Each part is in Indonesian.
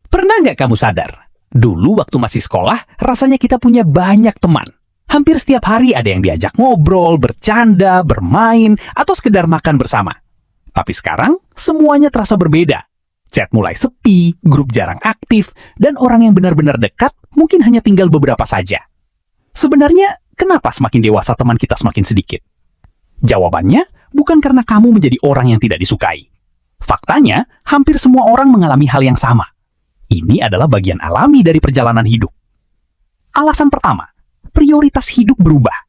Pernah nggak kamu sadar? Dulu waktu masih sekolah, rasanya kita punya banyak teman. Hampir setiap hari ada yang diajak ngobrol, bercanda, bermain, atau sekedar makan bersama. Tapi sekarang, semuanya terasa berbeda. Chat mulai sepi, grup jarang aktif, dan orang yang benar-benar dekat mungkin hanya tinggal beberapa saja. Sebenarnya, kenapa semakin dewasa teman kita semakin sedikit? Jawabannya, bukan karena kamu menjadi orang yang tidak disukai. Faktanya, hampir semua orang mengalami hal yang sama. Ini adalah bagian alami dari perjalanan hidup. Alasan pertama, prioritas hidup berubah.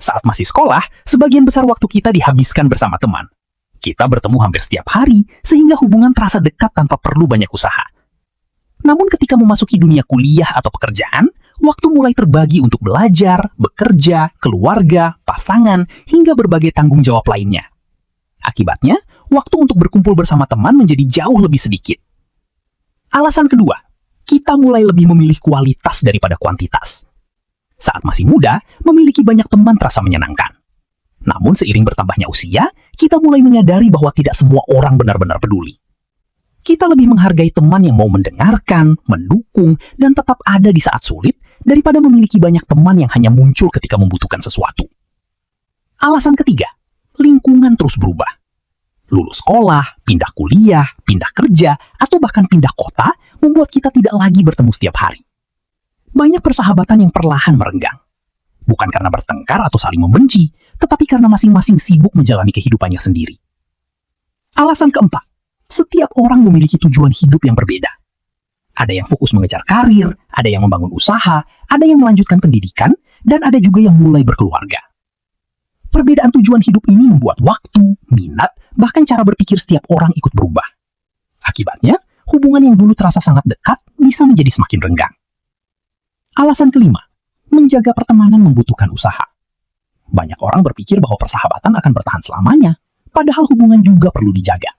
Saat masih sekolah, sebagian besar waktu kita dihabiskan bersama teman. Kita bertemu hampir setiap hari, sehingga hubungan terasa dekat tanpa perlu banyak usaha. Namun ketika memasuki dunia kuliah atau pekerjaan, waktu mulai terbagi untuk belajar, bekerja, keluarga, pasangan, hingga berbagai tanggung jawab lainnya. Akibatnya, waktu untuk berkumpul bersama teman menjadi jauh lebih sedikit. Alasan kedua, kita mulai lebih memilih kualitas daripada kuantitas. Saat masih muda, memiliki banyak teman terasa menyenangkan. Namun seiring bertambahnya usia, kita mulai menyadari bahwa tidak semua orang benar-benar peduli. Kita lebih menghargai teman yang mau mendengarkan, mendukung, dan tetap ada di saat sulit daripada memiliki banyak teman yang hanya muncul ketika membutuhkan sesuatu. Alasan ketiga, lingkungan terus berubah. Lulus sekolah, pindah kuliah, pindah kerja, atau bahkan pindah kota membuat kita tidak lagi bertemu setiap hari. Banyak persahabatan yang perlahan merenggang. Bukan karena bertengkar atau saling membenci, tetapi karena masing-masing sibuk menjalani kehidupannya sendiri. Alasan keempat, setiap orang memiliki tujuan hidup yang berbeda. Ada yang fokus mengejar karir, ada yang membangun usaha, ada yang melanjutkan pendidikan, dan ada juga yang mulai berkeluarga. Perbedaan tujuan hidup ini membuat waktu, minat, bahkan cara berpikir setiap orang ikut berubah. Akibatnya, hubungan yang dulu terasa sangat dekat bisa menjadi semakin renggang. Alasan kelima, menjaga pertemanan membutuhkan usaha. Banyak orang berpikir bahwa persahabatan akan bertahan selamanya, padahal hubungan juga perlu dijaga.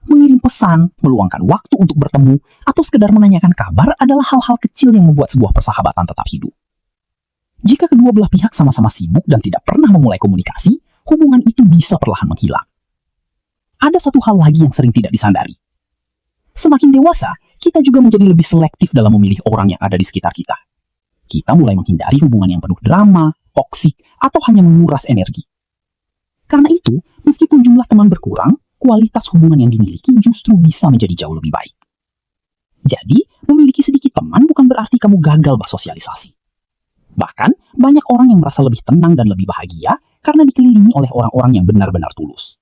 Mengirim pesan, meluangkan waktu untuk bertemu, atau sekedar menanyakan kabar adalah hal-hal kecil yang membuat sebuah persahabatan tetap hidup. Jika kedua belah pihak sama-sama sibuk dan tidak pernah memulai komunikasi, hubungan itu bisa perlahan menghilang. Ada satu hal lagi yang sering tidak disandari. Semakin dewasa, kita juga menjadi lebih selektif dalam memilih orang yang ada di sekitar kita. Kita mulai menghindari hubungan yang penuh drama, toksik, atau hanya menguras energi. Karena itu, meskipun jumlah teman berkurang, kualitas hubungan yang dimiliki justru bisa menjadi jauh lebih baik. Jadi, memiliki sedikit teman bukan berarti kamu gagal bersosialisasi. Bahkan, banyak orang yang merasa lebih tenang dan lebih bahagia karena dikelilingi oleh orang-orang yang benar-benar tulus.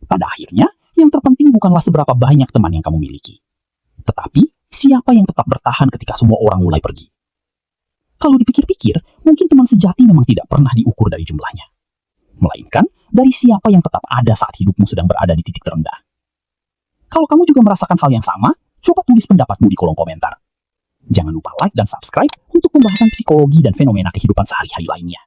Pada akhirnya, yang terpenting bukanlah seberapa banyak teman yang kamu miliki, tetapi siapa yang tetap bertahan ketika semua orang mulai pergi. Kalau dipikir-pikir, mungkin teman sejati memang tidak pernah diukur dari jumlahnya, melainkan dari siapa yang tetap ada saat hidupmu sedang berada di titik terendah. Kalau kamu juga merasakan hal yang sama, coba tulis pendapatmu di kolom komentar. Jangan lupa like dan subscribe untuk pembahasan psikologi dan fenomena kehidupan sehari-hari lainnya.